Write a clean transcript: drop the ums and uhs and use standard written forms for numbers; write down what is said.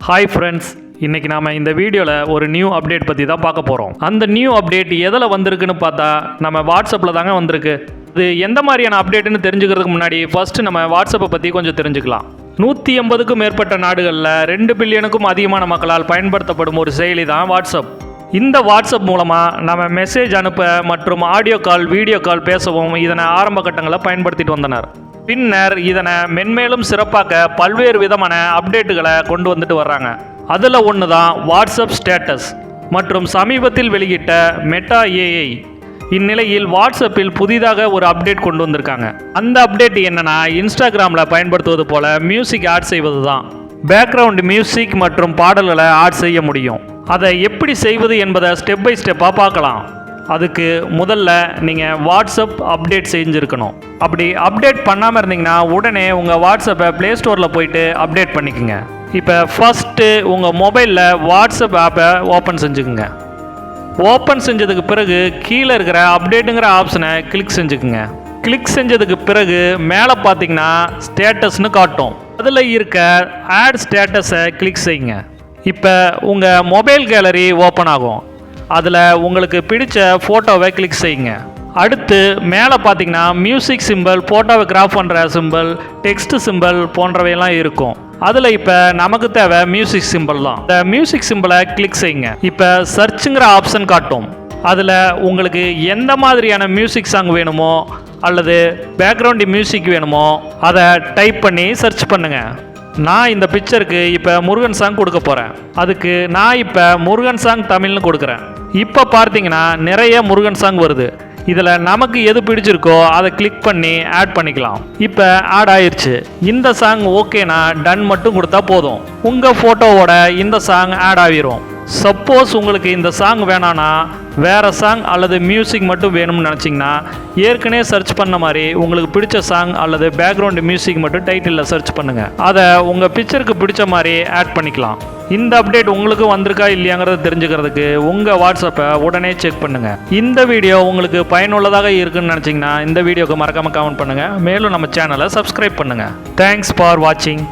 Hi friends, இன்றைக்கி நாம் இந்த வீடியோவில் ஒரு நியூ அப்டேட் பற்றி தான் பார்க்க போகிறோம். அந்த நியூ அப்டேட் எதில் வந்திருக்குன்னு பார்த்தா நம்ம வாட்ஸ்அப்பில் தாங்க வந்திருக்கு. இது எந்த மாதிரியான அப்டேட்டுன்னு தெரிஞ்சுக்கிறதுக்கு முன்னாடி ஃபஸ்ட்டு நம்ம வாட்ஸ்அப்பை பற்றி கொஞ்சம் தெரிஞ்சுக்கலாம். 180க்கும் மேற்பட்ட நாடுகளில் 2 பில்லியனுக்கும் அதிகமான மக்களால் பயன்படுத்தப்படும் ஒரு செயலி தான் வாட்ஸ்அப். இந்த வாட்ஸ்அப் மூலமாக நம்ம மெசேஜ் அனுப்ப மற்றும் ஆடியோ கால், வீடியோ கால் பேசவும் இதனை ஆரம்ப கட்டங்களில் பயன்படுத்திட்டு வந்தனர். பின்னர் இதனை மென்மேலும் சிறப்பாக்க பல்வேறு விதமான அப்டேட்டுகளை கொண்டு வந்துட்டு வர்றாங்க. அதில் ஒன்று தான் வாட்ஸ்அப் ஸ்டேட்டஸ் மற்றும் சமீபத்தில் வெளியிட்ட மெட்டா ஏஐ. இந்நிலையில் வாட்ஸ்அப்பில் புதிதாக ஒரு அப்டேட் கொண்டு வந்திருக்காங்க. அந்த அப்டேட் என்னன்னா, இன்ஸ்டாகிராமில் பயன்படுத்துவது போல மியூசிக் ஆட் செய்வது தான். பேக்ரவுண்ட் மியூசிக் மற்றும் பாடல்களை ஆட் செய்ய முடியும். அதை எப்படி செய்வது என்பதை ஸ்டெப் பை ஸ்டெப்பாக பார்க்கலாம். அதுக்கு முதல்ல நீங்கள் வாட்ஸ்அப் அப்டேட் செஞ்சுருக்கணும். அப்படி அப்டேட் பண்ணாமல் இருந்தீங்கன்னா உடனே உங்கள் வாட்ஸ்அப்பை ப்ளே ஸ்டோரில் போயிட்டு அப்டேட் பண்ணிக்கோங்க. இப்போ ஃபஸ்ட்டு உங்கள் மொபைலில் வாட்ஸ்அப் ஆப்பை ஓப்பன் செஞ்சுக்குங்க. ஓப்பன் செஞ்சதுக்கு பிறகு கீழே இருக்கிற அப்டேட்டுங்கிற ஆப்ஷனை கிளிக் செஞ்சுக்குங்க. கிளிக் செஞ்சதுக்கு பிறகு மேலே பார்த்தீங்கன்னா ஸ்டேட்டஸ்னு காட்டும். அதில் இருக்க ஆட் ஸ்டேட்டஸை கிளிக் செய்யுங்க. இப்போ உங்கள் மொபைல் கேலரி ஓப்பன் ஆகும். அதில் உங்களுக்கு பிடிச்ச ஃபோட்டோவை கிளிக் செய்யுங்க. அடுத்து மேலே பார்த்தீங்கன்னா மியூசிக் சிம்பிள், ஃபோட்டோவை கிராஃப் பண்ணுற சிம்பிள், டெக்ஸ்ட் சிம்பிள் போன்றவையெல்லாம் இருக்கும். அதில் இப்போ நமக்கு தேவை மியூசிக் சிம்பிள் தான். இந்த மியூசிக் சிம்பிளை கிளிக் செய்யுங்க. இப்போ சர்ச்சுங்கிற ஆப்ஷன் காட்டும். அதில் உங்களுக்கு எந்த மாதிரியான மியூசிக் சாங் வேணுமோ அல்லது பேக்ரவுண்ட் மியூசிக் வேணுமோ அதை டைப் பண்ணி சர்ச் பண்ணுங்கள். நான் இந்த பிக்சருக்கு இப்போ முருகன் சாங் கொடுக்க போகிறேன். அதுக்கு நான் இப்போ முருகன் சாங் தமிழ்னு கொடுக்குறேன். இப்போ பார்த்தீங்கன்னா நிறைய முருகன் சாங் வருது. இதில் நமக்கு எது பிடிச்சிருக்கோ அதை கிளிக் பண்ணி ஆட் பண்ணிக்கலாம். இப்போ ஆட் ஆயிடுச்சு. இந்த சாங் ஓகேனா டன் மட்டும் கொடுத்தா போதும். உங்கள் ஃபோட்டோவோட இந்த சாங் ஆட் ஆகிரும். சப்போஸ் உங்களுக்கு இந்த சாங் வேணான்னா வேறு சாங் அல்லது மியூசிக் மட்டும் வேணும்னு நினச்சிங்கன்னா ஏற்கனவே சர்ச் பண்ண மாதிரி உங்களுக்கு பிடிச்ச சாங் அல்லது பேக்ரவுண்ட் மியூசிக் மட்டும் டைட்டிலில் சர்ச் பண்ணுங்கள். அதை உங்கள் பிக்சருக்கு பிடிச்ச மாதிரி ஆட் பண்ணிக்கலாம். இந்த அப்டேட் உங்களுக்கு வந்திருக்கா இல்லையாங்கிறத தெரிஞ்சுக்கிறதுக்கு உங்கள் வாட்ஸ்அப்பை உடனே செக் பண்ணுங்கள். இந்த வீடியோ உங்களுக்கு பயனுள்ளதாக இருக்குன்னு நினச்சிங்கன்னா இந்த வீடியோக்கு மறக்காமல் கமெண்ட் பண்ணுங்கள். மேலும் நம்ம சேனலை சப்ஸ்கிரைப் பண்ணுங்கள். தேங்க்ஸ் ஃபார் வாட்சிங்.